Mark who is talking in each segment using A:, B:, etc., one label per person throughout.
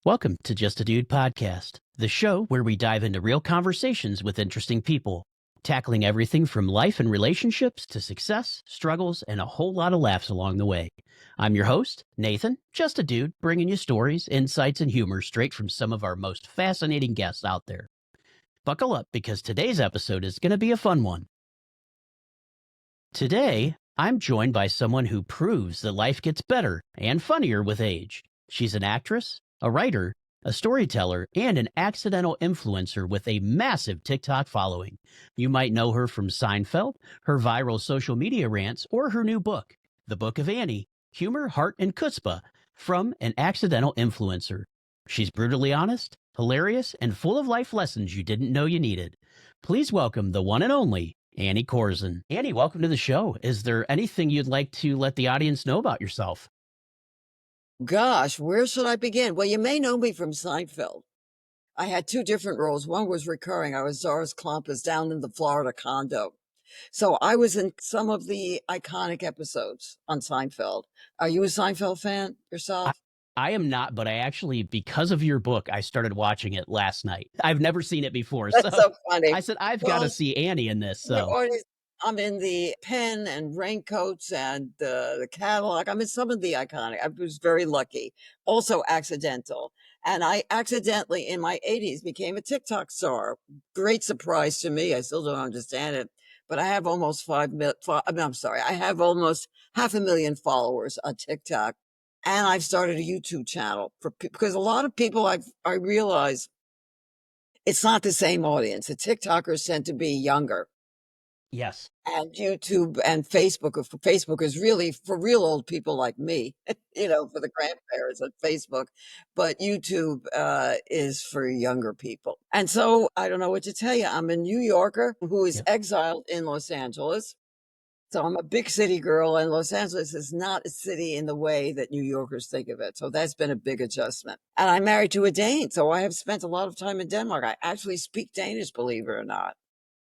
A: Welcome to Just a Dude podcast, the show where we dive into real conversations with interesting people, tackling everything from life and relationships to success, struggles, and a whole lot of laughs along the way. I'm your host, Nathan, just a dude, bringing you stories, insights, and humor straight from some of our most fascinating guests out there. Buckle up because today's episode is going to be a fun one. Today, I'm joined by someone who proves that life gets better and funnier with age. She's an actress, a writer, a storyteller, and an accidental influencer with a massive TikTok following. You might know her from Seinfeld, her viral social media rants, or her new book, The Book of Annie, Humor, Heart, and Chutzpah, from an accidental influencer. She's brutally honest, hilarious, and full of life lessons you didn't know you needed. Please welcome the one and only Annie Korzen. Annie, welcome to the show. Is there anything you'd like to let the audience know about yourself?
B: Gosh, where should I begin? Well, you may know me from Seinfeld. I had two different roles. One was recurring. I was Doris Clompus down in the Florida condo. So I was in some of the iconic episodes on Seinfeld. Are you a Seinfeld fan
A: I,
B: yourself?
A: I am not, but I actually, because of your book, I started watching it last night. I've never seen it before.
B: That's
A: So
B: so funny.
A: I said, I've got to
B: Well,
A: see Annie in this.
B: the
A: So,
B: artist, I'm in the pen and raincoats and the catalog. I'm in some of the iconic. I was very lucky. Also accidental. And I accidentally in my 80s became a TikTok star. Great surprise to me. I still don't understand it. But I have almost I'm sorry. I have almost 500,000 followers on TikTok. And I've started a YouTube channel because a lot of people I realize it's not the same audience. The TikTokers tend to be younger
A: yes.
B: and YouTube and Facebook is really for real old people like me, for the grandparents on Facebook, but YouTube is for younger people. And so I don't know what to tell you. I'm a New Yorker who is
A: Yep.
B: exiled in Los Angeles. So I'm a big city girl, and Los Angeles is not a city in the way that New Yorkers think of it. So that's been a big adjustment. And I'm married to a Dane, so I have spent a lot of time in Denmark. I actually speak Danish, believe it or not.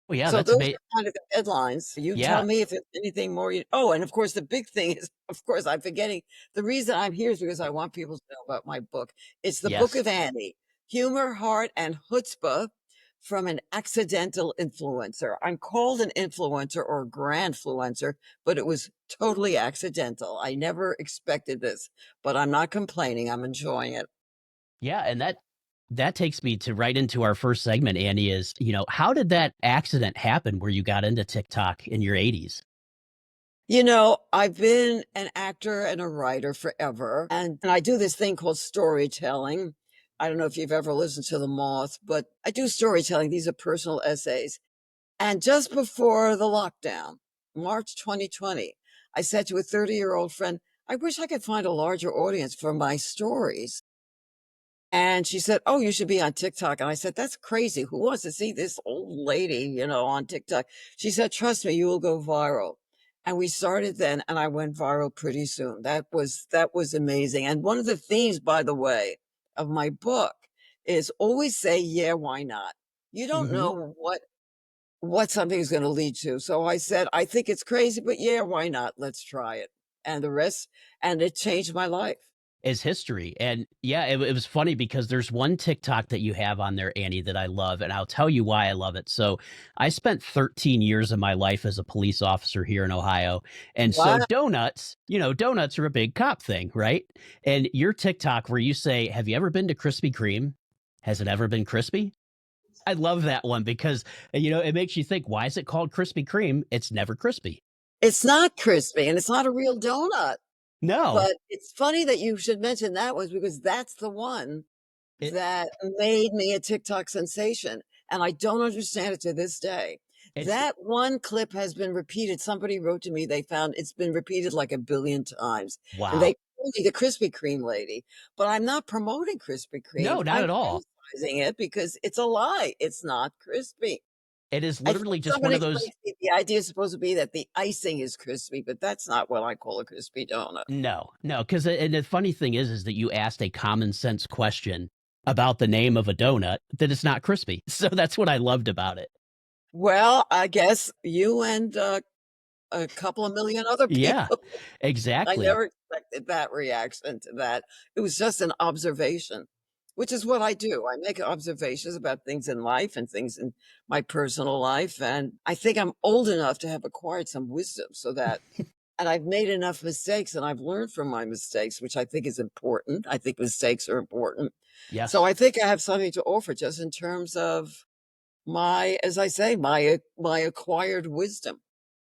A: Oh, yeah,
B: So
A: that's
B: those
A: amazing.
B: are kind of the headlines. You tell
A: Yeah.
B: me if there's anything more oh, and of course, the big thing is, of course, I'm forgetting the reason I'm here is because I want people to know about my book. It's The Book
A: Yes.
B: of Annie, Humor, Heart, and Chutzpah from an accidental influencer. I'm called an influencer or grandfluencer, but it was totally accidental. I never expected this, but I'm not complaining. I'm enjoying it.
A: Yeah. And that takes me to right into our first segment, Annie, is, how did that accident happen where you got into TikTok in your 80s?
B: I've been an actor and a writer forever, and I do this thing called storytelling. I don't know if you've ever listened to The Moth, but I do storytelling. These are personal essays. And just before the lockdown, March 2020, I said to a 30-year-old friend, I wish I could find a larger audience for my stories. And she said, Oh, you should be on TikTok. And I said, That's crazy. Who wants to see this old lady, on TikTok? She said, Trust me, you will go viral. And we started then, and I went viral pretty soon. That was amazing. And one of the themes, by the way, of my book is always say, yeah, why not? You don't
A: Hmm.
B: know what something is going to lead to. So I said, I think it's crazy, but yeah, why not? Let's try it. And the rest, and it changed my life.
A: Is history. And yeah, it was funny because there's one TikTok that you have on there, Annie, that I love, and I'll tell you why I love it. So I spent 13 years of my life as a police officer here in Ohio. And so
B: Wow.
A: donuts are a big cop thing, right? And your TikTok where you say, Have you ever been to Krispy Kreme? Has it ever been crispy? I love that one because, it makes you think, why is it called Krispy Kreme? It's never crispy.
B: It's not crispy and it's not a real donut.
A: No.
B: But it's funny that you should mention that was because that's the one
A: It,
B: that made me a TikTok sensation, and I don't understand it to this day.
A: it's
B: That one clip has been repeated. Somebody wrote to me, they found it's been repeated like a billion times, and
A: wow.
B: they call me the Krispy Kreme lady, but I'm not promoting Krispy Kreme.
A: No, not
B: I'm
A: at all.
B: criticizing it because it's a lie. It's not crispy.
A: It is
B: I think
A: literally just one
B: somebody
A: of those.
B: explained to me the idea is supposed to be that the icing is crispy, but that's not what I call a crispy donut.
A: No, no, because and the funny thing is that you asked a common sense question about the name of a donut that it's not crispy. So that's what I loved about it.
B: Well, I guess you and, a couple of million other
A: Yeah,
B: people. I
A: exactly.
B: never expected that reaction to that. It was just an observation. which is what I do. I make observations about things in life and things in my personal life, and I think I'm old enough to have acquired some wisdom so that and I've made enough mistakes and I've learned from my mistakes, which I think is important. I think mistakes are important. So
A: Yes.
B: I think I have something to offer just in terms of my, as I say, my acquired wisdom.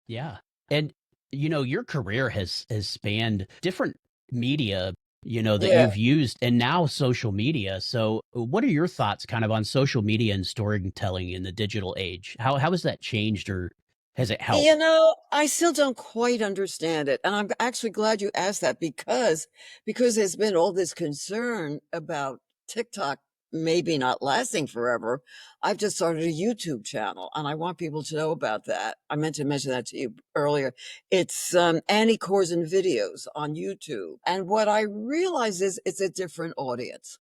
A: Yeah. And your career has spanned different media, that
B: Yeah.
A: you've used and now social media. So what are your thoughts kind of on social media and storytelling in the digital age? How has that changed or has it helped?
B: I still don't quite understand it, and I'm actually glad you asked that because there's been all this concern about TikTok maybe not lasting forever. I've just started a YouTube channel, and I want people to know about that. I meant to mention that to you earlier. It's Annie Korzen videos on YouTube, and what I realize is it's a different audience.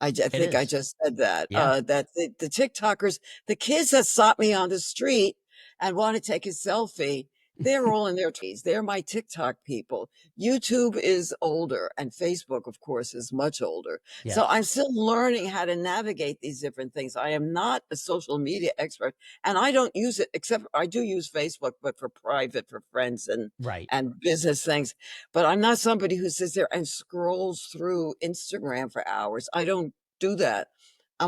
A: It
B: Think I
A: is.
B: just said that,
A: Yeah.
B: that the TikTokers, the kids that stop me on the street and wanna take a selfie, they're all in their 20s. They're my TikTok people. YouTube is older, and Facebook, of course, is much older. So
A: Yes.
B: I'm still learning how to navigate these different things. I am not a social media expert, and I don't use it except I do use Facebook, but for private, for friends
A: Right.
B: and business things. But I'm not somebody who sits there and scrolls through Instagram for hours. I don't do that. I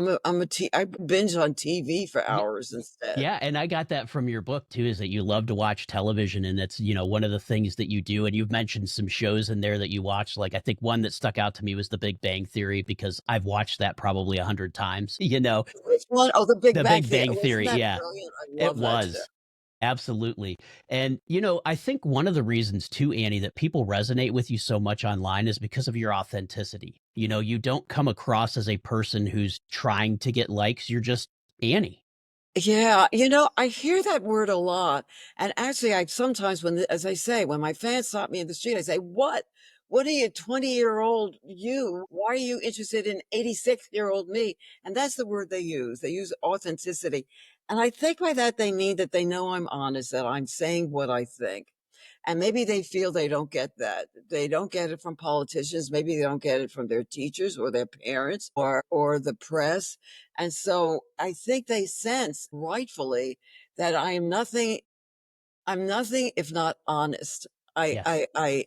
B: binge on TV for hours instead.
A: Yeah, and I got that from your book too, is that you love to watch television and that's, one of the things that you do. And you've mentioned some shows in there that you watch. Like I think one that stuck out to me was The Big Bang Theory because I've watched that probably 100 times,
B: Which one? Oh, The Big
A: The
B: Bang
A: Big
B: Theory.
A: Bang
B: Wasn't
A: Theory.
B: that
A: Yeah,
B: brilliant? I
A: it
B: love that show.
A: was. Absolutely. And, I think one of the reasons too, Annie, that people resonate with you so much online is because of your authenticity. You don't come across as a person who's trying to get likes. You're just Annie.
B: Yeah, I hear that word a lot, and actually, I sometimes as I say, when my fans stop me in the street, I say, "What? What are you, 20-year-old you? Why are you interested in 86-year-old me?" And that's the word they use. They use authenticity, and I think by that they mean that they know I'm honest, that I'm saying what I think. And maybe they feel they don't get that. They don't get it from politicians. Maybe they don't get it from their teachers or their parents or the press. And so I think they sense rightfully that I'm nothing if not honest.
A: Yes.
B: I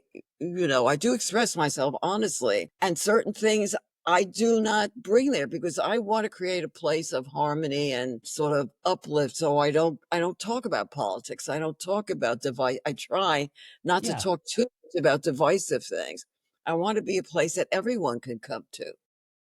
B: do express myself honestly, and certain things I do not bring there because I want to create a place of harmony and sort of uplift. So I don't talk about politics. I don't talk about divide. I try not to
A: Yeah.
B: talk too much about divisive things. I want to be a place that everyone can come to.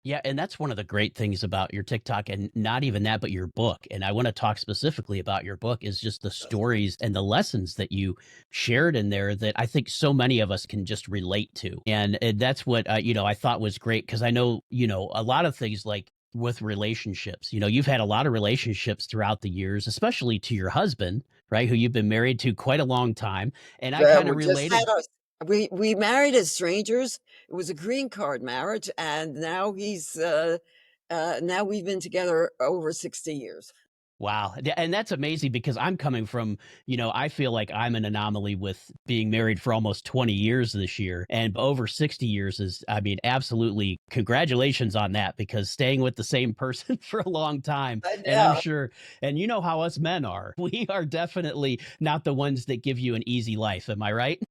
A: Yeah, and that's one of the great things about your TikTok and not even that, but your book. And I want to talk specifically about your book is just the stories and the lessons that you shared in there that I think so many of us can just relate to. And that's what, I thought was great because I know, a lot of things like with relationships, you've had a lot of relationships throughout the years, especially to your husband, right? Who you've been married to quite a long time. And I kind of
B: We just had
A: related.
B: us. We married as strangers. It was a green card marriage, and now we've been together over 60 years.
A: Wow. And that's amazing because I'm coming from, I feel like I'm an anomaly with being married for almost 20 years this year. And over 60 years is, I mean, absolutely congratulations on that because staying with the same person for a long time.
B: I
A: And I'm
B: know.
A: sure, and you know how us men are. We are definitely not the ones that give you an easy life. Am I right?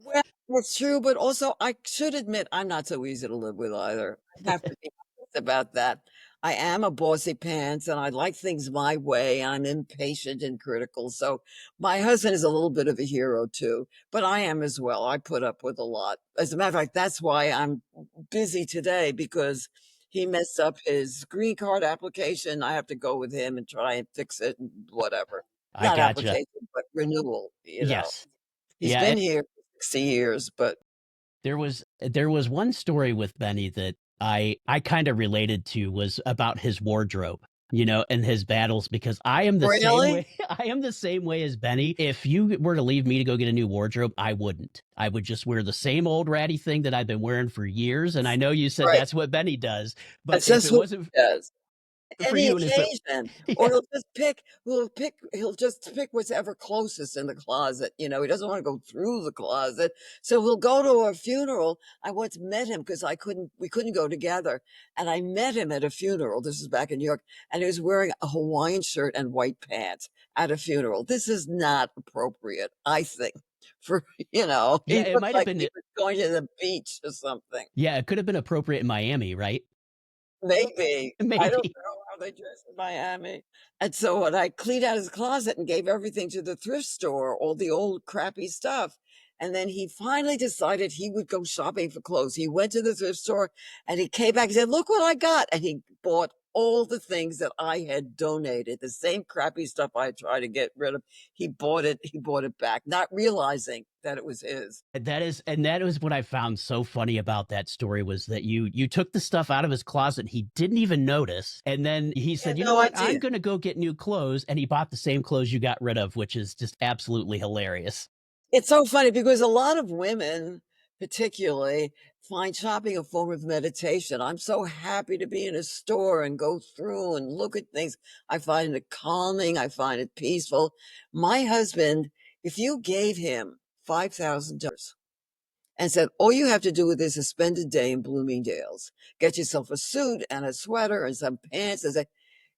B: Well, that's true, but also I should admit I'm not so easy to live with either. I have to be honest about that. I am a bossy pants and I like things my way. I'm impatient and critical. So my husband is a little bit of a hero too, but I am as well. I put up with a lot. As a matter of fact, that's why I'm busy today because he messed up his green card application. I have to go with him and try and fix it and whatever.
A: I
B: Not
A: gotcha.
B: application, but renewal.
A: Yes.
B: He's
A: Yeah.
B: been here for 60 years, but
A: There was one story with Benny that I kind of related to was about his wardrobe, and his battles because I am the same
B: really?
A: way. I am the same way as Benny. If you were to leave me to go get a new wardrobe, I wouldn't. I would just wear the same old ratty thing that I've been wearing for years. And I know you said
B: Right.
A: that's what Benny does, but
B: That's
A: if
B: just
A: it
B: what
A: wasn't
B: he does.
A: For
B: Any
A: you and his
B: occasion, or
A: yeah.
B: he'll just pick what's ever closest in the closet, he doesn't wanna go through the closet, so we'll go to a funeral. I once met him because we couldn't go together, and I met him at a funeral. This is back in New York, and he was wearing a Hawaiian shirt and white pants at a funeral. This is not appropriate, I think, for
A: Yeah,
B: he
A: it
B: looked
A: might have
B: like
A: been
B: he was going to the beach or something.
A: yeah, it could have been appropriate in Miami, right?
B: Maybe. I don't
A: Maybe.
B: know how they dress in Miami. And so when I cleaned out his closet and gave everything to the thrift store, all the old crappy stuff, and then he finally decided he would go shopping for clothes. He went to the thrift store and he came back and said, "Look what I got." And he bought all the things that I had donated, the same crappy stuff I tried to get rid of. He bought it back, not realizing that it was his.
A: And that is what I found so funny about that story was that you took the stuff out of his closet, he didn't even notice, and then he
B: He
A: said,
B: had
A: "You know
B: no
A: what?
B: idea.
A: I'm gonna go get new clothes," and he bought the same clothes you got rid of, which is just absolutely hilarious.
B: It's so funny because a lot of women, particularly, find shopping a form of meditation. I'm so happy to be in a store and go through and look at things. I find it calming. I find it peaceful. My husband, if you gave him $5,000 and said, all you have to do with this is spend a day in Bloomingdale's, get yourself a suit and a sweater and some pants, and say,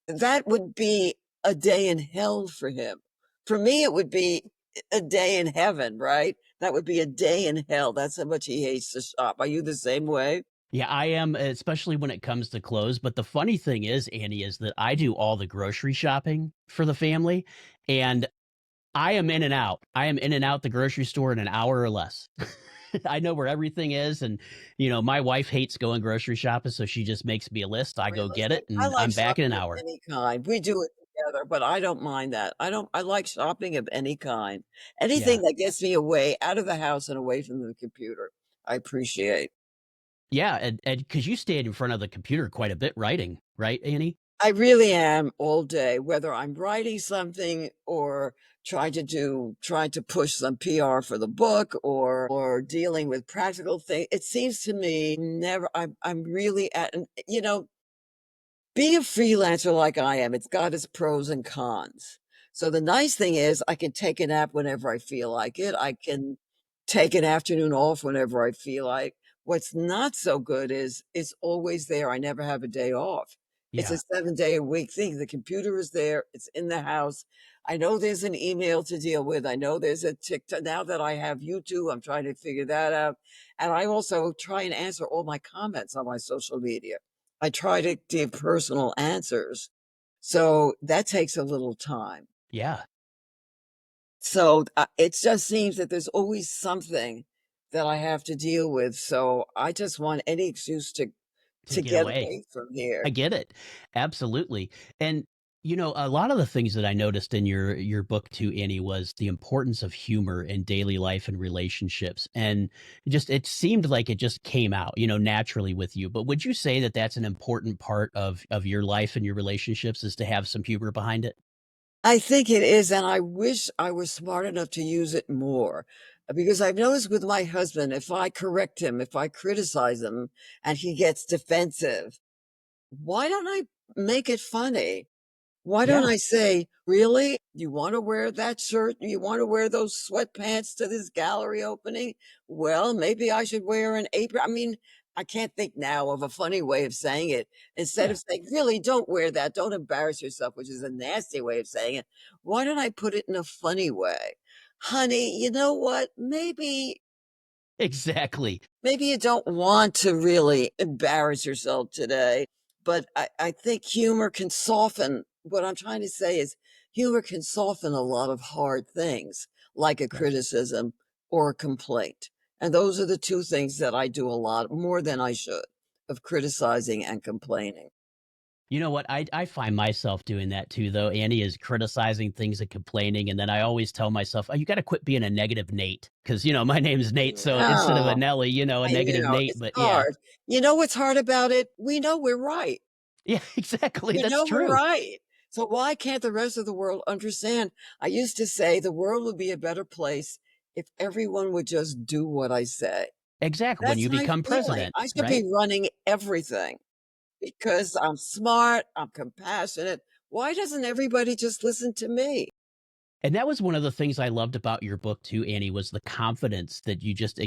B: that would be a day in hell for him. For me, it would be a day in heaven, right? That would be a day in hell. That's how much he hates to shop. Are you the same way?
A: Yeah, I am, especially when it comes to clothes, but the funny thing is, Annie, is that I do all the grocery shopping for the family, and I am in and out. I am in and out the grocery store in an hour or less. I know where everything is, and, my wife hates going grocery shopping, so she just makes me a list, I go
B: Really?
A: get
B: See,
A: it,
B: I
A: and
B: like
A: I'm back in an
B: shopping of
A: hour.
B: any kind. We do it together, but I don't mind that. I like shopping of any kind.
A: Yeah.
B: Anything that gets me away out of the house and away from the computer, I appreciate.
A: Yeah, and because you stayed in front of the computer quite a bit writing, right, Annie?
B: I really am all day, whether I'm writing something or trying to push some PR for the book or dealing with practical things. It seems to me never I'm really at and being a freelancer like I am, it's got its pros and cons. So the nice thing is I can take a nap whenever I feel like it. I can take an afternoon off whenever I feel like. What's not so good is it's always there. I never have a day off. It's a
A: Yeah.
B: 7-day-a-week thing. The computer is there. It's in the house. I know there's an email to deal with. I know there's a TikTok. Now that I have YouTube, I'm trying to figure that out. And I also try and answer all my comments on my social media. I try to give personal answers. So that takes a little time.
A: Yeah,
B: So it just seems that there's always something that I have to deal with. So I just want any excuse to
A: to get
B: get
A: away.
B: away from here.
A: I get it. Absolutely. And a lot of the things that I noticed in your book too, Annie, was the importance of humor in daily life and relationships. And it seemed like it just came out, naturally with you. But would you say that that's an important part of your life and your relationships is to have some humor behind it?
B: I think it is, and I wish I was smart enough to use it more. Because I've noticed with my husband, if I correct him, if I criticize him, and he gets defensive, why don't I make it funny? Why don't
A: Yeah,
B: I say, "Really? You wanna wear that shirt? You wanna wear those sweatpants to this gallery opening? Well, maybe I should wear an apron." I mean, I can't think now of a funny way of saying it. Instead
A: yeah,
B: of saying, "Really, don't wear that. Don't embarrass yourself," which is a nasty way of saying it, why don't I put it in a funny way? "Honey, you know what?
A: exactly.
B: Maybe you don't want to really embarrass yourself today, but I think humor can soften what I'm trying to say is humor can soften a lot of hard things, like a
A: Yes.
B: criticism or a complaint. And those are the two things that I do a lot more than I should of criticizing and complaining.
A: You know what? I find myself doing that too, though. Annie is criticizing things and complaining, and then I always tell myself, "Oh, you got to quit being a negative Nate," because my name's
B: I
A: Nate, so instead of a
B: know.
A: Nelly, a negative Nate.
B: It's
A: But yeah,
B: hard. You know what's hard about it? We know we're right.
A: yeah, exactly.
B: We
A: That's
B: know we're
A: true.
B: right. So why can't the rest of the world understand? I used to say the world would be a better place if everyone would just do what I say.
A: Exactly. When
B: That's
A: you
B: my
A: become
B: feeling.
A: president,
B: I should
A: right?
B: be running everything. because I'm smart, I'm compassionate. Why doesn't everybody just listen to me?
A: And that was one of the things I loved about your book too, Annie, was the confidence that you just,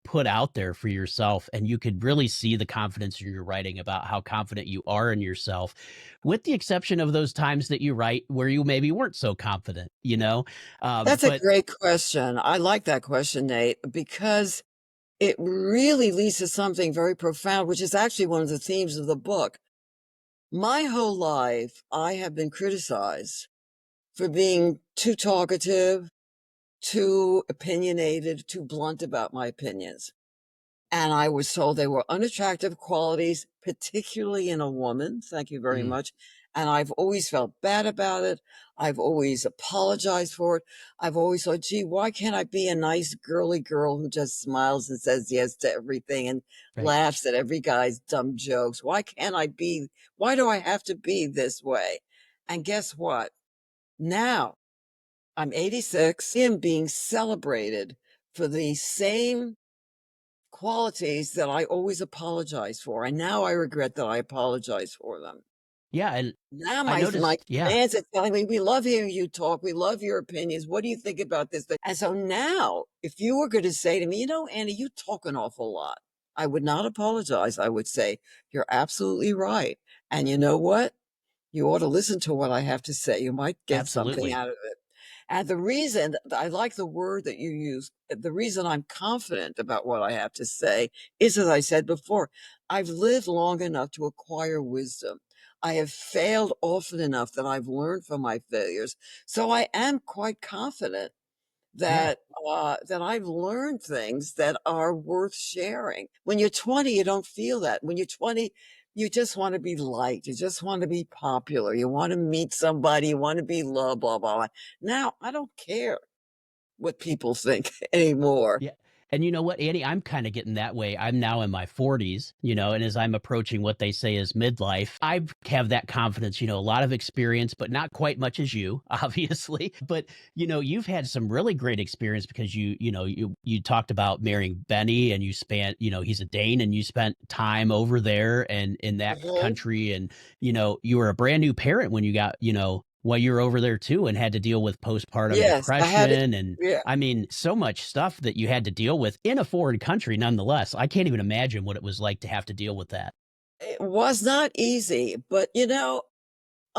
A: put out there for yourself. And you could really see the confidence in your writing about how confident you are in yourself, with the exception of those times that you write where you maybe weren't so confident, you know?
B: That's a
A: But
B: great question. I like that question, Nate, because it really leads to something very profound, which is actually one of the themes of the book. My whole life, I have been criticized for being too talkative, too opinionated, too blunt about my opinions. And I was told they were unattractive qualities, particularly in a woman. Thank you very
A: mm,
B: much. And I've always felt bad about it. I've always apologized for it. I've always thought, gee, why can't I be a nice girly girl who just smiles and says yes to everything and
A: right.
B: laughs at every guy's dumb jokes? Why do I have to be this way? And guess what? Now I'm 86. I am being celebrated for the same qualities that I always apologize for, and now I regret that I apologize for them.
A: Yeah. And
B: Now
A: I
B: my
A: noticed, yeah,
B: fans are telling me, "We love hearing you talk. We love your opinions. What do you think about this thing?" And so now, if you were going to say to me, "You know, Annie, you talk an awful lot," I would not apologize. I would say, "You're absolutely right. And you know what? You ought to listen to what I have to say. You might get something
A: absolutely.
B: out of it." And the reason I like the word that you use, the reason I'm confident about what I have to say is, as I said before, I've lived long enough to acquire wisdom. I have failed often enough that I've learned from my failures. So I am quite confident
A: Yeah.
B: that I've learned things that are worth sharing. When you're 20, you don't feel that. When you're 20, you just want to be liked. You just want to be popular. You want to meet somebody. You want to be loved, blah, blah, blah. Now, I don't care what people think anymore.
A: Yeah. And you know what, Annie? I'm kind of getting that way. I'm now in my 40s, and as I'm approaching what they say is midlife, I have that confidence, a lot of experience, but not quite much as you, obviously. But, you've had some really great experience because you talked about marrying Benny and you spent, he's a Dane and you spent time over there and in that
B: Mhm.
A: country. And, you were a brand new parent when you got, while you were over there too and had to deal with postpartum
B: Yes, I had it.
A: depression and
B: Yeah.
A: I mean, so much stuff that you had to deal with in a foreign country nonetheless. I can't even imagine what it was like to have to deal with that.
B: It was not easy, but a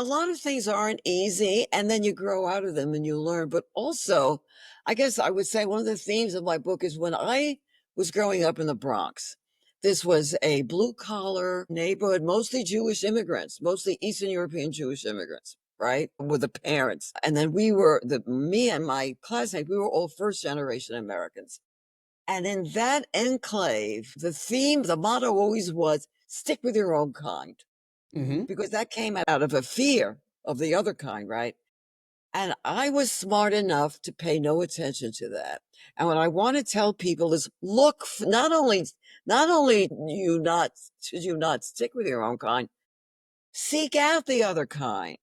B: lot of things aren't easy, and then you grow out of them and you learn. But also, I guess I would say one of the themes of my book is when I was growing up in the Bronx, this was a blue collar neighborhood, mostly Jewish immigrants, mostly Eastern European Jewish immigrants, right? With the parents. And then me and my classmates, we were all first generation Americans. And in that enclave, the motto always was stick with your own kind,
A: Mhm.
B: because that came out of a fear of the other kind, right? And I was smart enough to pay no attention to that. And what I want to tell people is not only should you not stick with your own kind, seek out the other kind,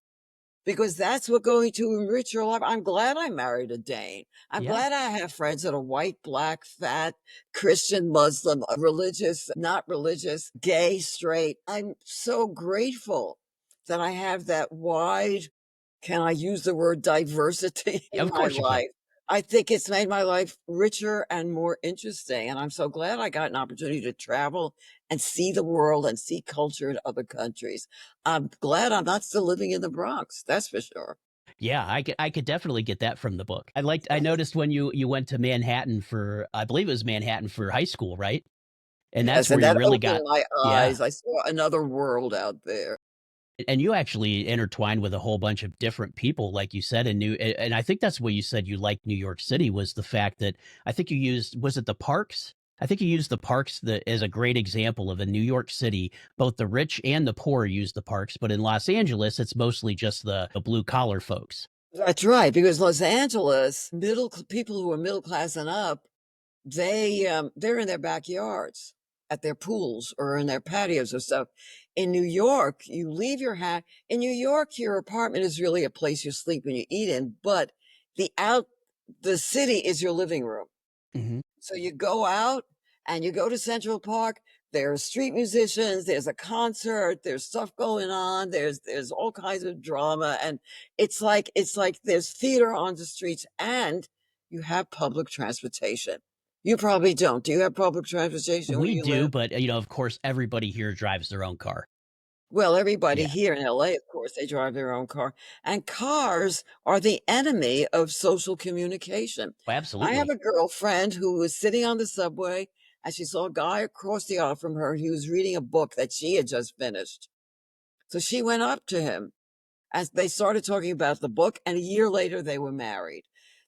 B: because that's what's going to enrich your life. I'm glad I married a Dane. I'm
A: Yeah.
B: glad I have friends that are white, black, fat, Christian, Muslim, religious, not religious, gay, straight. I'm so grateful that I have that wide, can I use the word diversity in
A: Of
B: my
A: course you can.
B: life? I think it's made my life richer and more interesting. And I'm so glad I got an opportunity to travel and see the world and see culture in other countries. I'm glad I'm not still living in the Bronx. That's for sure.
A: Yeah, I could definitely get that from the book. I noticed when you went to Manhattan for I believe it was Manhattan for high school, right? And that's
B: Yes,
A: where
B: and
A: you
B: that
A: really
B: opened
A: got
B: my
A: yeah.
B: eyes. I saw another world out there.
A: And you actually intertwined with a whole bunch of different people, like you said, and I think that's what you said you liked New York City was the fact that I think you used was it the parks? I think you used the parks that as a great example of a New York City, both the rich and the poor use the parks, but in Los Angeles, it's mostly just the blue collar folks.
B: That's right, because Los Angeles, people who are middle class and up, they're in their backyards at their pools or in their patios or stuff. In New York, you leave your hat. In New York, your apartment is really a place you sleep and you eat in, but the out the city is your living room.
A: Mhm.
B: So you go out and you go to Central Park. There's street musicians, there's a concert, there's stuff going on, there's all kinds of drama, and it's like there's theater on the streets, and you have public transportation. You probably don't. Do you have public transportation where
A: We
B: you
A: do,
B: live?
A: but, of course, everybody here drives their own car.
B: Well, everybody
A: Yeah.
B: here in LA, of course, they drive their own car, and cars are the enemy of social communication.
A: Oh,
B: I have
A: absolutely.
B: a girlfriend who was sitting on the subway, and she saw a guy across the aisle from her. He was reading a book that she had just finished. So she went up to him as they started talking about the book, and a year later they were married.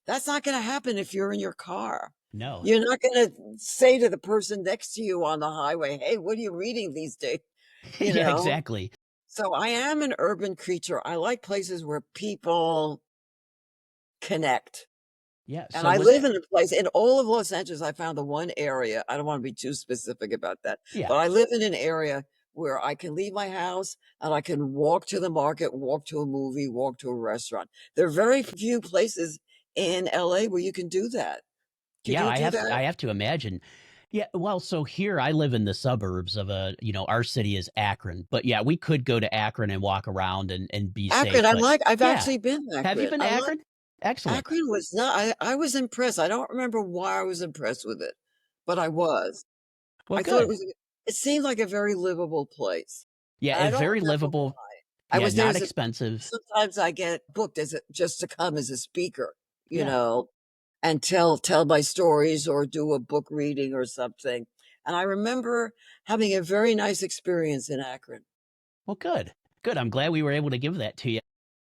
B: That's not going to happen if you're in your car.
A: No.
B: You're not going to say to the person next to you on the highway, "Hey, what are you reading these days?" You
A: Yeah,
B: know?
A: exactly.
B: So I am an urban creature. I like places where people connect.
A: Yeah,
B: And
A: so
B: I
A: was
B: live
A: it
B: in a place in all of Los Angeles. I found the one area. I don't want to be too specific about that,
A: yeah.
B: but I live in an area where I can leave my house and I can walk to the market, walk to a movie, walk to a restaurant. There are very few places in LA where you can do that. Can
A: Yeah,
B: you
A: I
B: do
A: have
B: that?
A: I have to imagine. Yeah, well, so here I live in the suburbs of our city is Akron. But yeah, we could go to Akron and walk around and be
B: Akron,
A: safe, but
B: I've
A: yeah.
B: actually been to
A: Have you
B: Akron.
A: been to
B: I like
A: Akron? Excellent.
B: Akron was not I was impressed. I don't remember why I was impressed with it, but I was.
A: Well,
B: I thought
A: good.
B: it seemed like a very livable place,
A: Yeah,
B: and I
A: and
B: don't
A: very
B: remember
A: livable.
B: why. I
A: Yeah,
B: was there
A: not
B: as a
A: expensive.
B: sometimes I get booked as a just to come as a speaker, you
A: Yeah.
B: know, and tell my stories or do a book reading or something, and I remember having a very nice experience in Akron.
A: Well, good. Good. I'm glad we were able to give that to you.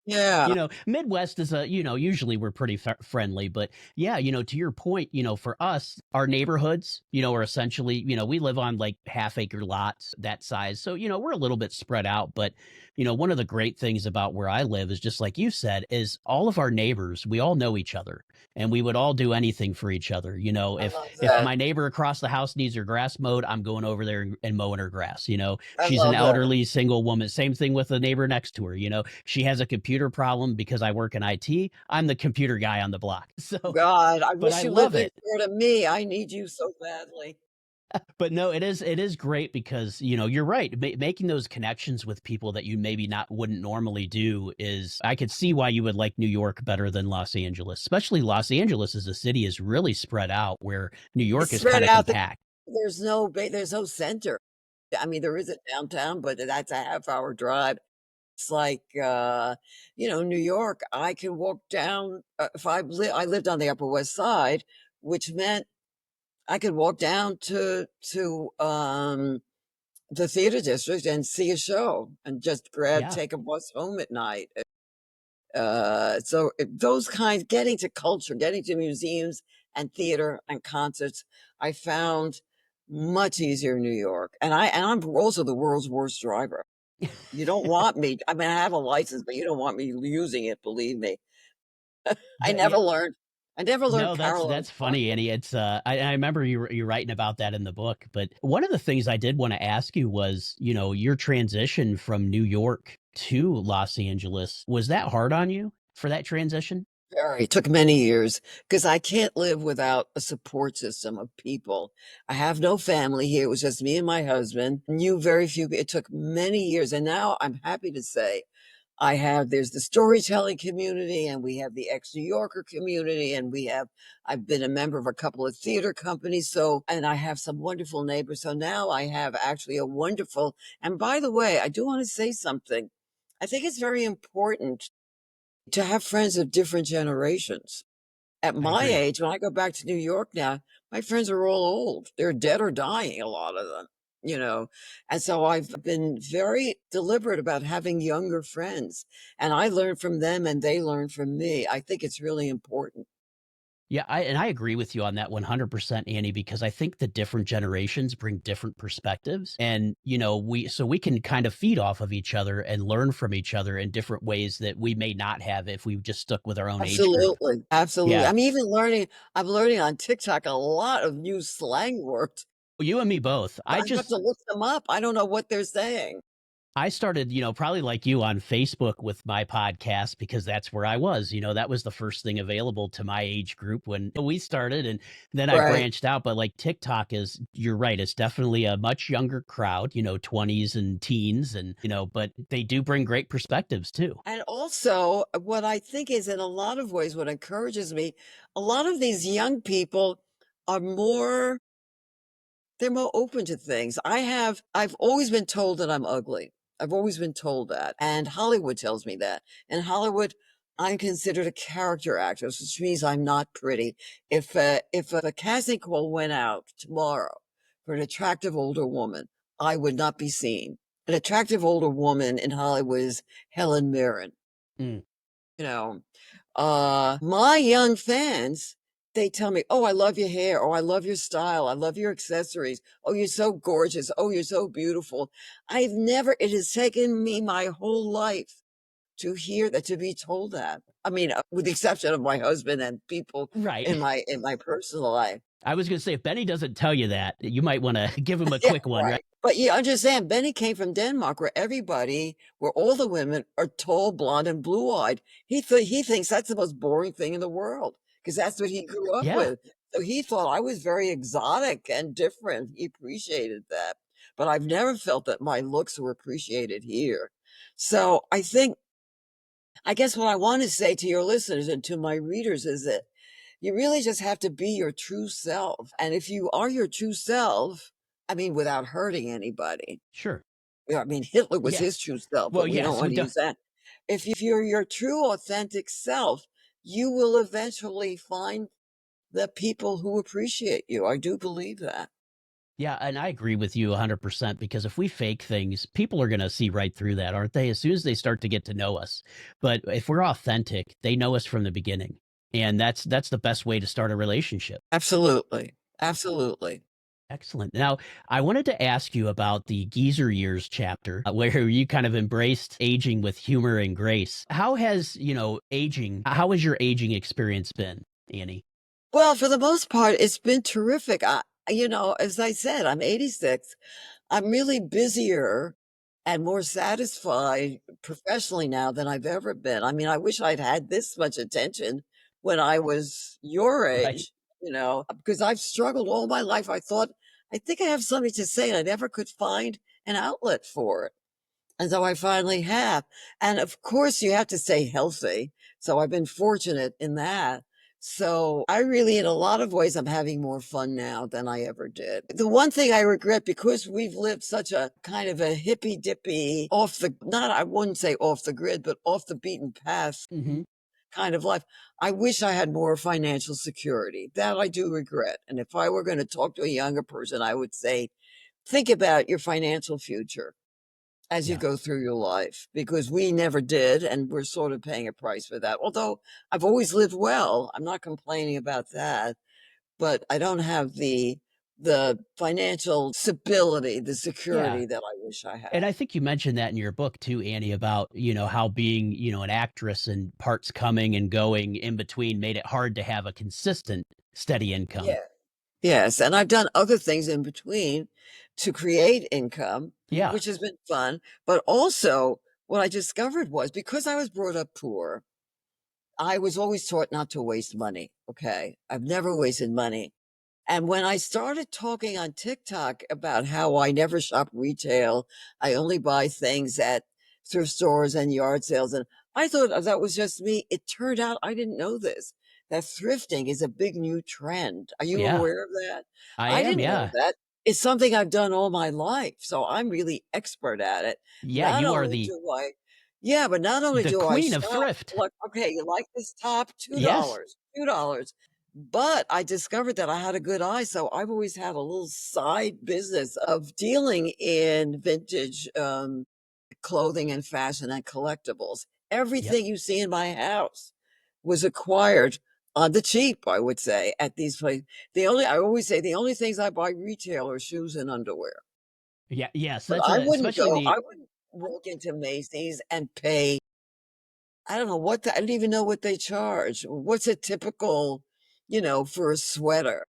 B: Yeah,
A: Midwest is usually we're pretty friendly, but yeah, to your point, for us, our neighborhoods, are essentially, we live on like half acre lots that size. So, we're a little bit spread out, but, one of the great things about where I live is just like you said, is all of our neighbors, we all know each other and we would all do anything for each other.
B: I
A: If,
B: love
A: if
B: that.
A: my neighbor across the house needs her grass mowed, I'm going over there and mowing her grass.
B: I
A: She's an
B: love that.
A: elderly single woman. Same thing with the neighbor next to her. She has a computer problem because I work in IT. I'm the computer guy on the block. So,
B: God, I
A: but
B: wish
A: I
B: you lived
A: love
B: next
A: it.
B: door to me. I need you so badly.
A: But no, it is great because, you're right. Making those connections with people that you maybe not wouldn't normally do is I could see why you would like New York better than Los Angeles. Especially Los Angeles as a city is really spread out where New
B: It's
A: York is
B: spread
A: kind of
B: out.
A: compact.
B: There's no center. I mean, there is a downtown, but that's a half-hour drive. It's like, New York, I can walk down, if I lived on the Upper West Side, which meant I could walk down to the theater district and see a show and just
A: Yeah.
B: take a bus home at night. Those kinds, getting to culture, getting to museums and theater and concerts, I found much easier in New York. And I'm also the world's worst driver. You don't want me. I mean, I have a license, but you don't want me using it, believe me. I
A: But
B: never
A: yeah,
B: learned. I never learned
A: no,
B: parallel
A: that's funny,
B: parking.
A: Annie. It's I remember you writing about that in the book. But one of the things I did want to ask you was, your transition from New York to Los Angeles. Was that hard on you for that transition?
B: Very. It took many years because I can't live without a support system of people. I have no family here. It was just me and my husband. Knew very few. It took many years. And now I'm happy to say there's the storytelling community and we have the ex-New Yorker community and I've been a member of a couple of theater companies. So, and I have some wonderful neighbors. So now I have actually a wonderful, and by the way, I do want to say something. I think it's very important to have friends of different generations. At
A: I
B: my
A: agree.
B: age, when I go back to New York now, my friends are all old. They're dead or dying, a lot of them, you know. And so I've been very deliberate about having younger friends. And I learn from them and they learn from me. I think it's really important.
A: Yeah, I agree with you on that 100%, Annie, because I think the different generations bring different perspectives, and we can kind of feed off of each other and learn from each other in different ways that we may not have if we just stuck with our own age group.
B: Absolutely. Absolutely.
A: Yeah,
B: I'm learning on TikTok a lot of new slang words.
A: you and me both.
B: I have to look them up. I don't know what they're saying.
A: I started, probably like you on Facebook with my podcast because that's where I was. That was the first thing available to my age group when we started. And then I
B: Right.
A: branched out. But like TikTok is, you're right, it's definitely a much younger crowd, 20s and teens. And, but they do bring great perspectives too.
B: And also, what I think is in a lot of ways, what encourages me, a lot of these young people are more, they're more open to things. I've always been told that I'm ugly. I've always been told that. And Hollywood tells me that. In Hollywood, I'm considered a character actress, which means I'm not pretty. If a casting call went out tomorrow for an attractive older woman, I would not be seen. An attractive older woman in Hollywood is Helen Mirren.
A: Mm.
B: You know, my young fans, they tell me, "Oh, I love your hair. Oh, I love your style. I love your accessories. Oh, you're so gorgeous. Oh, you're so beautiful." It has taken me my whole life to hear that, to be told that. I mean, with the exception of my husband and people
A: Right.
B: in my personal life.
A: I was going to say, if Benny doesn't tell you that, you might want to give him a
B: Yeah,
A: quick one, right?
B: right. But you understand, Benny came from Denmark, where all the women are tall, blonde, and blue-eyed. He thinks that's the most boring thing in the world because that's what he grew up
A: Yeah.
B: with. So he thought I was very exotic and different. He appreciated that. But I've never felt that my looks were appreciated here. So I guess what I want to say to your listeners and to my readers is that you really just have to be your true self. And if you are your true self, I mean, without hurting anybody.
A: Sure.
B: Yeah, I mean, Hitler was
A: Yeah.
B: his true self,
A: Well,
B: but we don't
A: yes, we
B: want to
A: do.
B: use that. If you're your true, authentic self, you will eventually find the people who appreciate you. I do believe that.
A: Yeah, and I agree with you 100% because if we fake things, people are going to see right through that, aren't they? As soon as they start to get to know us. But if we're authentic, they know us from the beginning. And that's the best way to start a relationship.
B: Absolutely. Absolutely.
A: Excellent. Now, I wanted to ask you about the geezer years chapter where you kind of embraced aging with humor and grace. How has your aging experience been, Annie?
B: Well, for the most part, it's been terrific. As I said, I'm 86. I'm really busier and more satisfied professionally now than I've ever been. I mean, I wish I'd had this much attention when I was your
A: Right.
B: age, because I've struggled all my life. I think I have something to say, and I never could find an outlet for it. And so I finally have. And of course, you have to stay healthy. So I've been fortunate in that. So I really, in a lot of ways, I'm having more fun now than I ever did. The one thing I regret, because we've lived such a kind of a hippy dippy, I wouldn't say off the grid, but off the beaten path
A: Hmm.
B: kind of life. I wish I had more financial security. That I do regret. And if I were going to talk to a younger person, I would say, think about your financial future as you
A: Yeah.
B: go through your life, because we never did, and we're sort of paying a price for that. Although I've always lived well, I'm not complaining about that, but I don't have the financial stability, the
A: Yeah.
B: security that I wish I
A: And
B: had.
A: I think you mentioned that in your book too, Annie, about, how being, an actress and parts coming and going in between made it hard to have a consistent, steady income.
B: Yeah. Yes, and I've done other things in between to create income,
A: Yeah.
B: which has been fun. But also, what I discovered was, because I was brought up poor, I was always taught not to waste money. Okay. I've never wasted money. And when I started talking on TikTok about how I never shop retail, I only buy things at thrift stores and yard sales, and I thought that was just me. It turned out I didn't know this, that thrifting is a big new trend. Are you
A: Yeah.
B: aware of that?
A: I
B: I
A: am.
B: didn't know
A: Yeah.
B: that. It's something I've done all my life. So I'm really expert at it.
A: Yeah.
B: Not
A: You are
B: only do I, yeah, but not only
A: the
B: do I
A: queen of
B: shop,
A: thrift.
B: like, okay, you like this top?
A: Yes.
B: $2, $2. But I discovered that I had a good eye, so I've always had a little side business of dealing in vintage, clothing and fashion and collectibles.
A: Yep.
B: Everything you see in my house was acquired on the cheap, I would say, at these places. I always say the only things I buy retail are shoes and underwear.
A: Yeah. Yes.
B: But
A: Especially
B: I wouldn't walk into Macy's and pay, I don't know I don't even know what they charge. What's a typical, for a sweater?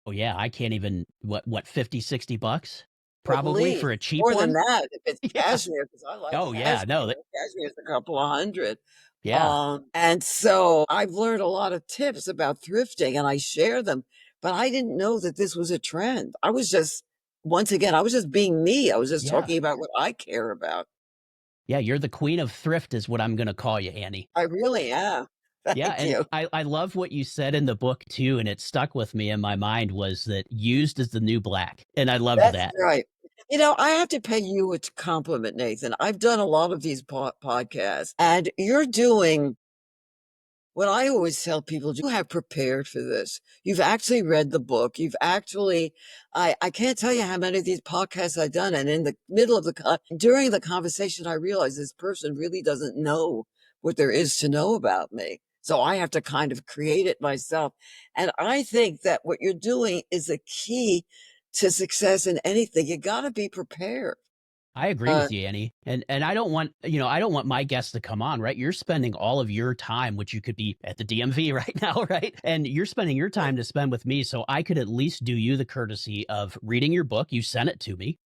A: oh, yeah. I can't even, what, 50, $60?
B: Or
A: Probably
B: bleach.
A: for a cheap
B: More than
A: one.
B: that, if it's
A: Yeah.
B: cashmere, because I like
A: Oh, yeah. No,
B: cashmere. Cashmere's a couple of hundred.
A: yeah.
B: And so I've learned a lot of tips about thrifting and I share them, but I didn't know that this was a trend. I was just, once again, I was just being me. I was just
A: Yeah.
B: talking about what I care about.
A: Yeah, you're the queen of thrift is what I'm gonna call you, Annie.
B: I really am.
A: Yeah,
B: Thank
A: and
B: you.
A: I love what you said in the book too, and it stuck with me in my mind was that used is the new black, and I loved
B: That's
A: that.
B: right. You know, I have to pay you a compliment, Nathan. I've done a lot of these podcasts, and you're doing what I always tell people, you have prepared for this. You've actually read the book. You've actually, I can't tell you how many of these podcasts I've done. And in the middle of during the conversation, I realized this person really doesn't know what there is to know about me. So I have to kind of create it myself. And I think that what you're doing is a key to success in anything. You got to be prepared.
A: I agree
B: Uh,
A: with you, Annie. And I don't want, I don't want my guests to come on, right? You're spending all of your time, which you could be at the DMV right now, right? And you're spending your time to spend with me. So I could at least do you the courtesy of reading your book. You sent it to me,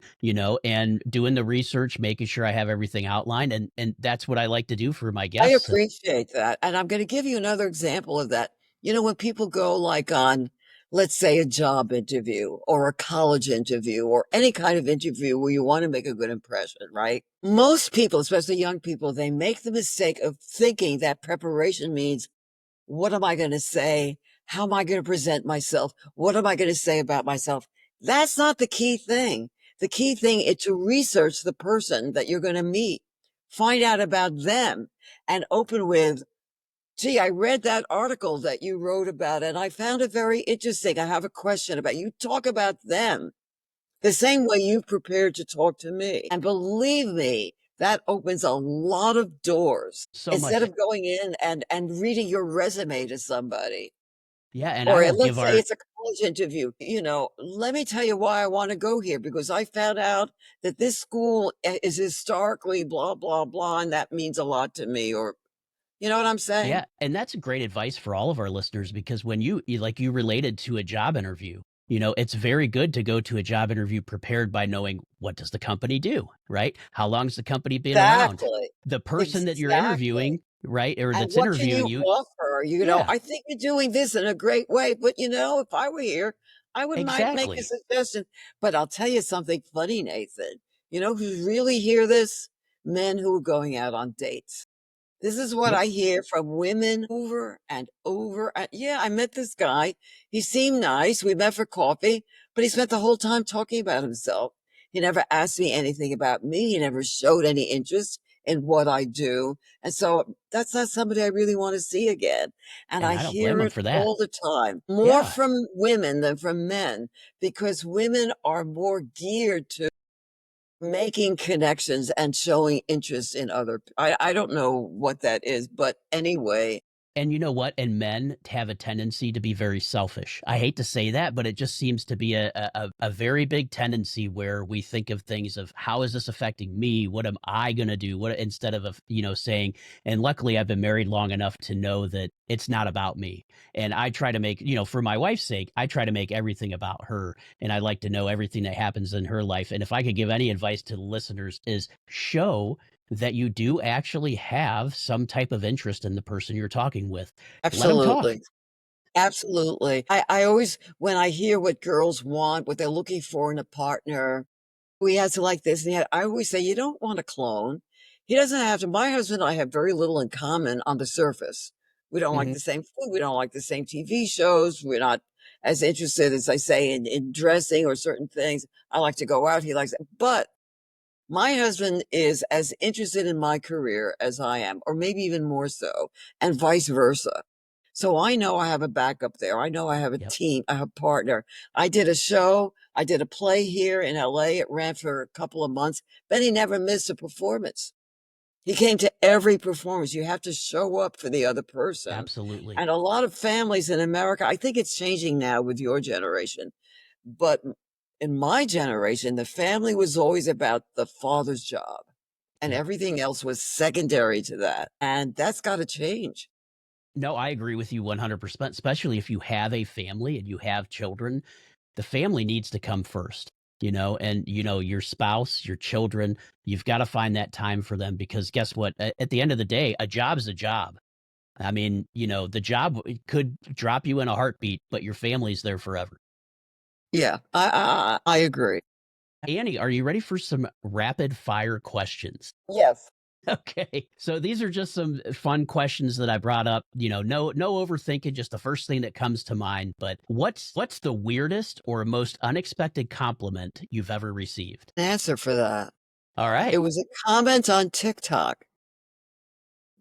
A: and doing the research, making sure I have everything outlined. And that's what I like to do for my
B: I
A: guests.
B: appreciate that. And I'm going to give you another example of that. You know, when people go like on, let's say, a job interview or a college interview or any kind of interview where you want to make a good impression, right? Most people, especially young people, they make the mistake of thinking that preparation means, what am I going to say? How am I going to present myself? What am I going to say about myself? That's not the key thing. The key thing is to research the person that you're going to meet, find out about them, and open with, gee, I read that article that you wrote about and I found it very interesting. I have a question about you. Talk about them the same way you prepared to talk to me. And believe me, that opens a lot of doors
A: So
B: instead
A: much.
B: of going in and reading your resume to somebody.
A: Yeah. And I
B: Or
A: will give
B: let's say
A: our,
B: it's a college interview. Let me tell you why I want to go here because I found out that this school is historically blah, blah, blah, and that means a lot to me. Or, you know what I'm saying?
A: yeah. And that's great advice for all of our listeners because when like you related to a job interview, it's very good to go to a job interview prepared by knowing what does the company do, right? How long's the company been around?
B: Exactly.
A: The person that you're
B: Exactly.
A: interviewing, right? Or
B: And
A: that's
B: what can
A: interviewing
B: you
A: you.
B: offer?
A: Yeah,
B: I think you're doing this in a great way, but if I were here, I would might make a
A: exactly.
B: suggestion. But I'll tell you something funny, Nathan. You know who's really hear this? Men who are going out on dates. This is what
A: Yep.
B: I hear from women over and over. Yeah, I met this guy. He seemed nice. We met for coffee, but he spent the whole time talking about himself. He never asked me anything about me. He never showed any interest in what I do. And so that's not somebody I really want to see again. And
A: And
B: I
A: I don't blame
B: hear
A: them
B: it
A: for that.
B: all the time, more
A: Yeah.
B: from women than from men, because women are more geared to making connections and showing interest in I don't know what that is, but anyway.
A: And you know what? And men have a tendency to be very selfish. I hate to say that, but it just seems to be a very big tendency where we think of things of how is this affecting me? What am I going to do? What instead of saying, and luckily I've been married long enough to know that it's not about me. And I try to make, for my wife's sake, I try to make everything about her. And I like to know everything that happens in her life. And if I could give any advice to the listeners is show that you do actually have some type of interest in the person you're talking with. Let them talk.
B: Absolutely. Absolutely. I always, when I hear what girls want, what they're looking for in a partner, we has to like this. I always say, you don't want a clone. He doesn't have to. My husband and I have very little in common on the surface. We don't like
A: Mhm.
B: the same food. We don't like the same TV shows. We're not as interested, as I say, in dressing or certain things. I like to go out. He likes it. But my husband is as interested in my career as I am, or maybe even more so, and vice versa. So I know I have a backup there. I know I have a
A: Yep.
B: team, I have a partner. I did a show, I did a play here in LA. It ran for a couple of months. Benny never missed a performance. He came to every performance. You have to show up for the other person.
A: Absolutely.
B: And a lot of families in America, I think it's changing now with your generation, but in my generation, the family was always about the father's job and
A: Yep.
B: everything else was secondary to that. And that's got to change.
A: No, I agree with you 100%, especially if you have a family and you have children. The family needs to come first. and your spouse, your children, you've got to find that time for them because guess what? At the end of the day, a job is a job. I mean, the job could drop you in a heartbeat, but your family's there forever.
B: Yeah, I agree.
A: Annie, are you ready for some rapid fire questions?
B: Yes.
A: Okay. So these are just some fun questions that I brought up. No overthinking, just the first thing that comes to mind. But what's the weirdest or most unexpected compliment you've ever received?
B: An answer for that.
A: All
B: It
A: right.
B: was a comment on TikTok.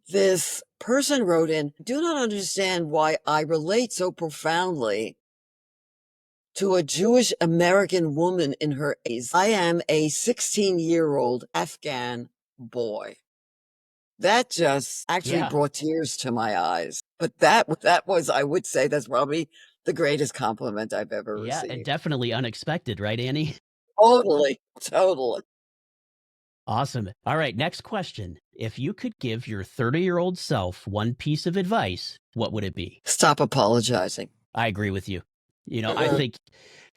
B: This person wrote in, do not understand why I relate so profoundly to a Jewish American woman in her 80s. I am a 16-year-old Afghan boy. That just actually
A: Yeah.
B: brought tears to my eyes. But that was, I would say, that's probably the greatest compliment I've ever
A: Yeah.
B: received.
A: Definitely unexpected, right, Annie?
B: Totally, totally.
A: Awesome. All right. Next question. If you could give your 30-year-old self one piece of advice, what would it be?
B: Stop apologizing.
A: I agree with you. I think,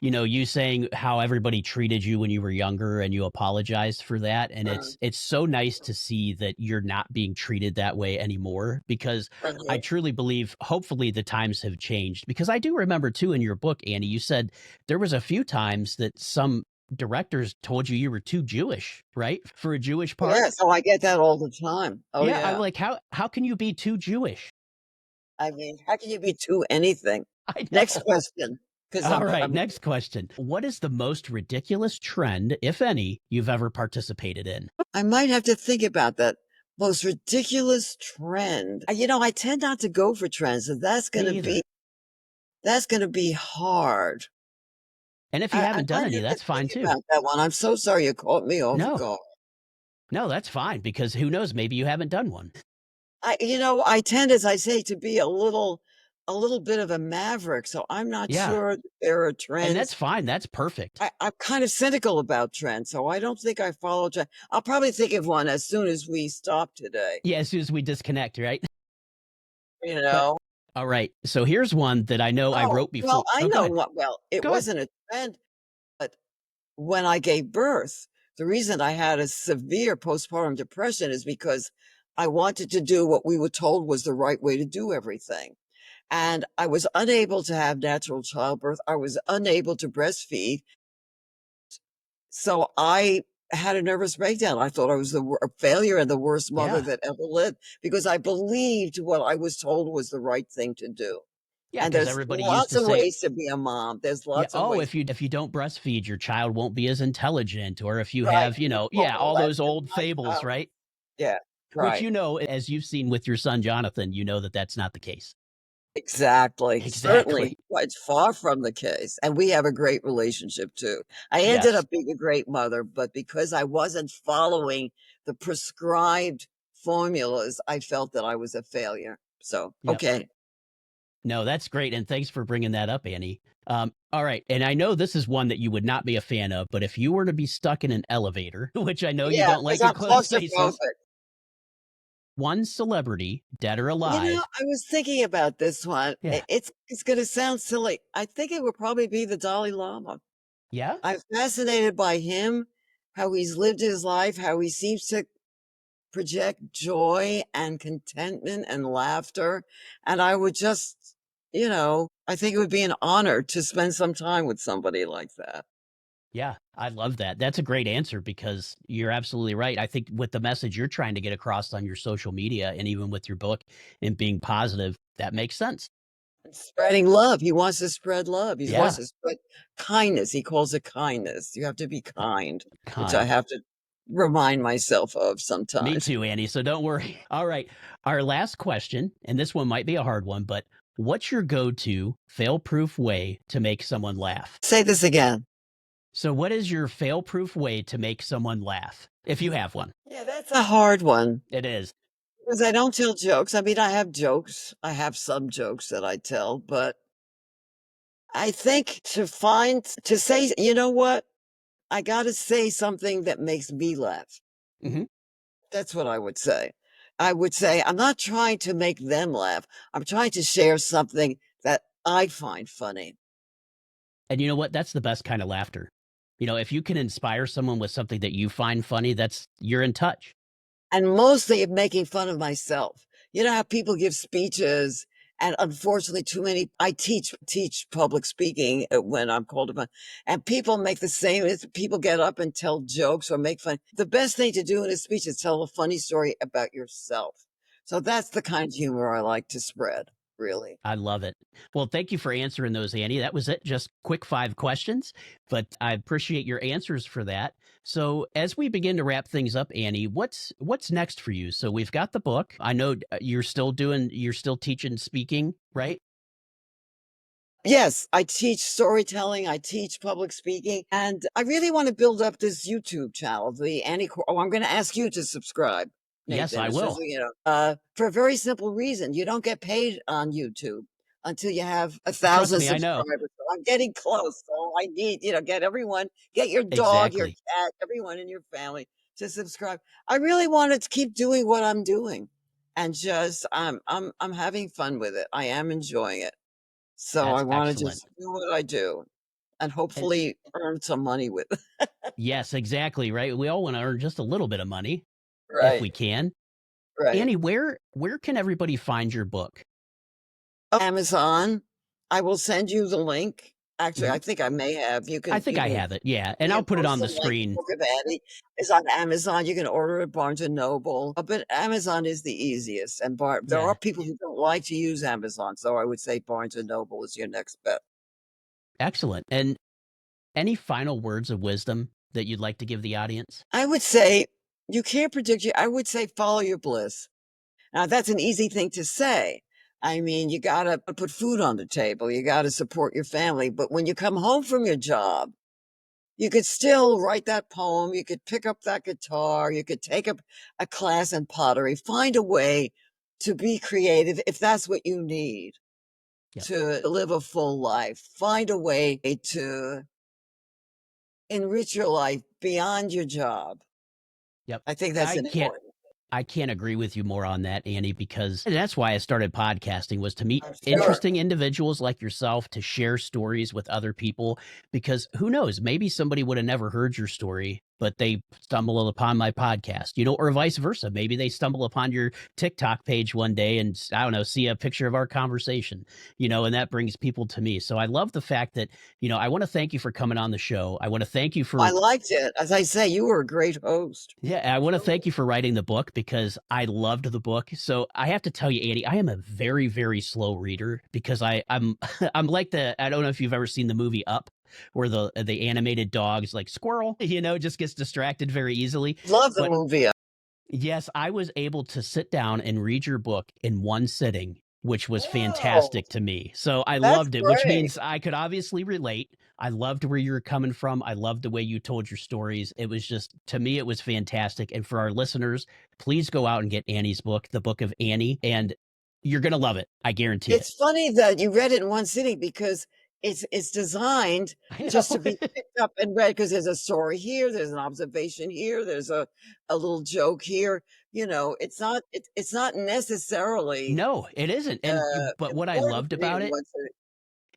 A: you saying how everybody treated you when you were younger and you apologized for that. And it's so nice to see that you're not being treated that way anymore because I truly believe hopefully the times have changed. Because I do remember too in your book, Annie, you said there was a few times that some directors told you were too Jewish, right? For a Jewish part.
B: Yes. Oh, I get that all the time. Oh,
A: Yeah. I'm
B: yeah.
A: like, how can you be too Jewish?
B: I mean, how can you be to anything?
A: I
B: Next
A: know.
B: question, because
A: All right,
B: I'm
A: next question. What is the most ridiculous trend, if any, you've ever participated in?
B: I might have to think about that. Most ridiculous trend. I tend not to go for trends, so
A: Me either.
B: that's gonna be hard.
A: And if you
B: I
A: haven't done
B: might
A: any,
B: have to
A: that's fine
B: think
A: too.
B: about that one. I'm so sorry you caught me off
A: No,
B: guard.
A: no, that's fine because who knows? Maybe you haven't done one.
B: I tend, as I say, to be a little bit of a maverick, so I'm not
A: Yeah.
B: sure there are
A: And
B: trends.
A: that's fine. That's perfect.
B: I'm kind of cynical about trends, so I don't think I follow trend. I'll probably think of one as soon as we stop today,
A: Yeah, as soon as we disconnect, right?
B: you
A: But
B: know?
A: all right. So here's one that I know I
B: Oh,
A: wrote
B: well,
A: before.
B: I
A: Oh, go
B: know
A: ahead.
B: what well, it
A: Go ahead.
B: wasn't a trend, but when I gave birth, the reason I had a severe postpartum depression is because I wanted to do what we were told was the right way to do everything. And I was unable to have natural childbirth. I was unable to breastfeed. So I had a nervous breakdown. I thought I was a failure and the worst mother
A: Yeah.
B: that ever lived because I believed what I was told was the right thing to do.
A: Yeah.
B: And
A: Because
B: there's
A: everybody used
B: lots
A: to
B: of
A: say,
B: ways to be a mom. There's
A: yeah,
B: lots of
A: oh,
B: ways.
A: if you don't breastfeed, your child won't be as intelligent. Or if you
B: Right.
A: have,
B: You won't
A: yeah, all those
B: molest
A: old
B: my
A: fables,
B: child.
A: right?
B: Yeah.
A: Which,
B: Right.
A: as you've seen with your son, Jonathan, that that's not the case.
B: Exactly.
A: Exactly.
B: Certainly, it's far from the case, and we have a great relationship too. I ended
A: Yes.
B: up being a great mother, but because I wasn't following the prescribed formulas, I felt that I was a failure. So,
A: Yep.
B: okay.
A: No, that's great. And thanks for bringing that up, Annie. All right. And I know this is one that you would not be a fan of, but if you were to be stuck in an elevator, which I know you
B: Yeah,
A: don't
B: because
A: like
B: 'cause I'm
A: enclosed spaces,
B: claustrophobic.
A: one celebrity, dead or alive.
B: I was thinking about this one.
A: Yeah.
B: It's gonna sound silly. I think it would probably be the Dalai Lama.
A: Yeah.
B: I'm fascinated by him, how he's lived his life, how he seems to project joy and contentment and laughter. And I would just, I think it would be an honor to spend some time with somebody like that.
A: Yeah. I love that. That's a great answer because you're absolutely right. I think with the message you're trying to get across on your social media and even with your book and being positive, that makes sense.
B: Spreading love. He wants to spread love. He wants
A: Yeah.
B: to spread kindness. He calls it kindness. You have to be kind, which I
A: Kind.
B: have to remind myself of
A: Me
B: sometimes.
A: too, Annie. So don't worry. All right. Our last question, and this one might be a hard one, but what's your go to fail proof way to make someone laugh?
B: Say this again.
A: So, what is your fail proof way to make someone laugh? If you have one,
B: Yeah, that's a hard one
A: it is.
B: because I don't tell jokes. I mean, I have jokes. I have some jokes that I tell, but I think to say, you know what? I gotta say something that makes me laugh.
A: Hmm.
B: That's what I would say. I would say, I'm not trying to make them laugh. I'm trying to share something that I find funny.
A: And you know what? That's the best kind of laughter. If you can inspire someone with something that you find funny, you're in touch.
B: And mostly of making fun of myself. You know how people give speeches, and unfortunately, too many. I teach public speaking when I'm called upon, and people make the same. People get up and tell jokes or make fun. The best thing to do in a speech is tell a funny story about yourself. So that's the kind of humor I like to spread. Really.
A: I love it. Well, thank you for answering those, Annie. That was it. Just quick 5 questions, but I appreciate your answers for that. So, as we begin to wrap things up, Annie, what's next for you? So, we've got the book. I know you're still teaching speaking, right?
B: Yes, I teach storytelling, I teach public speaking, and I really want to build up this YouTube channel, the Oh, I'm going to ask you to subscribe,
A: Yes,
B: Nathan.
A: I
B: It's just,
A: will.
B: for a very simple reason. You don't get paid on YouTube until you have a
A: Trust
B: thousand
A: me, I know.
B: subscribers. So I'm getting close. So I need, get your dog, your
A: Exactly.
B: cat, everyone in your family to subscribe. I really wanted to keep doing what I'm doing, and just I'm having fun with it. I am enjoying it. So I
A: That's
B: wanna
A: excellent.
B: just do what I do and
A: And
B: hopefully earn some money with it.
A: yes, exactly, right? We all want to earn just a little bit of money if
B: Right,
A: we can.
B: right.
A: Annie, where can everybody find your book?
B: Amazon, I will send you the link. Actually,
A: Mhm.
B: I think I may have. You
A: I
B: can
A: think I have it. Yeah, and I'll put it
B: post
A: on
B: the
A: the
B: link. The
A: screen.
B: Book of Annie is on Amazon. You can order it Barnes& and Noble, but Amazon is the easiest, and there are
A: Yeah,
B: people who don't like to use Amazon, so I would say Barnes& and Noble is your next bet.
A: excellent. And any final words of wisdom that you'd like to give the audience?
B: I would say you can't predict I would say follow your bliss. Now, that's an easy thing to say. I mean, you gotta put food on the table, you gotta support your family, but when you come home from your job, you could still write that poem, you could pick up that guitar, you could take up a class in pottery, find a way to be creative if that's what you need
A: Yep.
B: to live a full life. Find a way to enrich your life beyond your job.
A: Yep.
B: I think that's
A: I can't
B: important.
A: I can't agree with you more on that, Annie, because and that's why I started podcasting was to meet
B: I'm sure.
A: interesting individuals like yourself to share stories with other people because who knows, maybe somebody would have never heard your story, but they stumble upon my podcast, or vice versa. Maybe they stumble upon your TikTok page one day and I don't know, see a picture of our conversation, and that brings people to me. So I love the fact that, I want to thank you for coming on the show. I want to thank you
B: I
A: for
B: liked it. As I say, you were a great host.
A: yeah, I want to thank you for writing the book because I loved the book. So I have to tell you, Andy, I am a very, very slow reader because I'm I'm like I don't know if you've ever seen the movie Up, where the animated dog's like squirrel, just gets distracted very easily.
B: Love the
A: But
B: movie.
A: yes, I was able to sit down and read your book in one sitting, which was
B: Wow,
A: fantastic to me. So I
B: that's
A: loved it, which
B: great.
A: means I could obviously relate. I loved where you were coming from. I loved the way you told your stories. It was just, to me, it was fantastic. And for our listeners, please go out and get Annie's book, The Book of Annie, and you're going to love it. I guarantee it.
B: It's funny that you read it in one sitting because it's designed
A: I
B: just
A: know.
B: to be picked up and read because there's a story here, there's an observation here, there's a little joke here. It's not necessarily
A: No, it isn't. But what I
B: important
A: loved
B: to read
A: about
B: in
A: it
B: one sitting.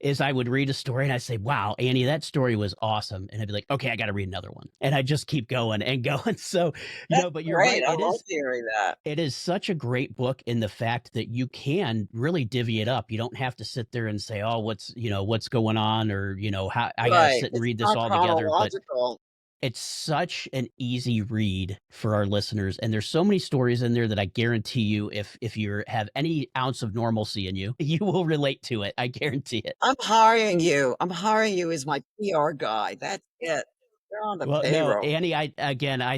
A: is I would read a story and I'd say, "Wow, Annie, that story was awesome." And I'd be like, "Okay, I gotta read another one." And I just keep going and going. So,
B: That's
A: but you're
B: great.
A: right.
B: I love hearing that.
A: It is such a great book in the fact that you can really divvy it up. You don't have to sit there and say, "Oh, what's going on," or, how I gotta
B: Right.
A: sit and
B: It's
A: read this
B: not
A: all together. But
B: chronological.
A: it's such an easy read for our listeners, and there's so many stories in there that I guarantee you, if you have any ounce of normalcy in you, you will relate to it. I guarantee it.
B: I'm hiring you. I'm hiring you as my PR guy. That's it. You're on the
A: Well, no,
B: payroll.
A: Annie, I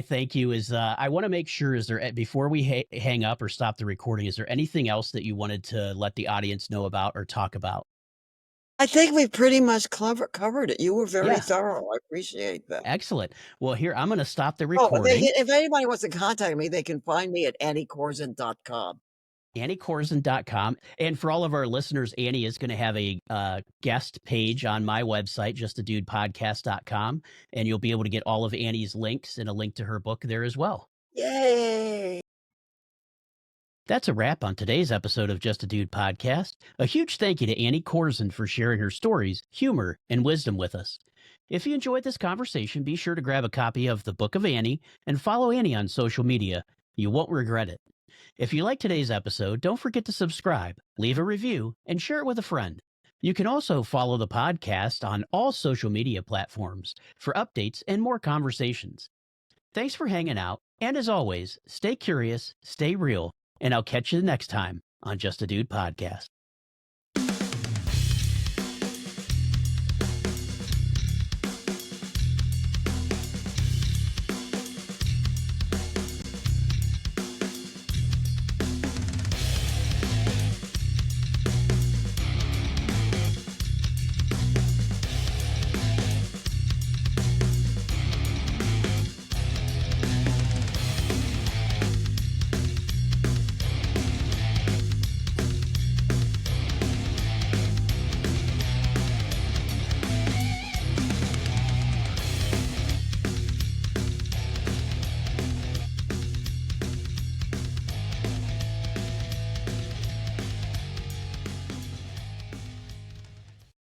A: thank you. I want to make sure, is there, before we hang up or stop the recording, is there anything else that you wanted to let the audience know about or talk about?
B: I think we pretty much covered it. You were very
A: Yeah,
B: thorough. I appreciate that.
A: excellent. Well, here, I'm going to stop the
B: Oh,
A: recording.
B: if anybody wants to contact me, they can find me at anniekorzen.com.
A: AnnieCorzen.com. And for all of our listeners, Annie is going to have a guest page on my website, justadudepodcast.com. And you'll be able to get all of Annie's links and a link to her book there as well.
B: Yay!
A: That's a wrap on today's episode of Just a Dude podcast. A huge thank you to Annie Korzen for sharing her stories, humor, and wisdom with us. If you enjoyed this conversation, be sure to grab a copy of The Book of Annie and follow Annie on social media. You won't regret it. If you like today's episode, don't forget to subscribe, leave a review, and share it with a friend. You can also follow the podcast on all social media platforms for updates and more conversations. Thanks for hanging out, and as always, stay curious, stay real, and I'll catch you next time on Just a Dude podcast.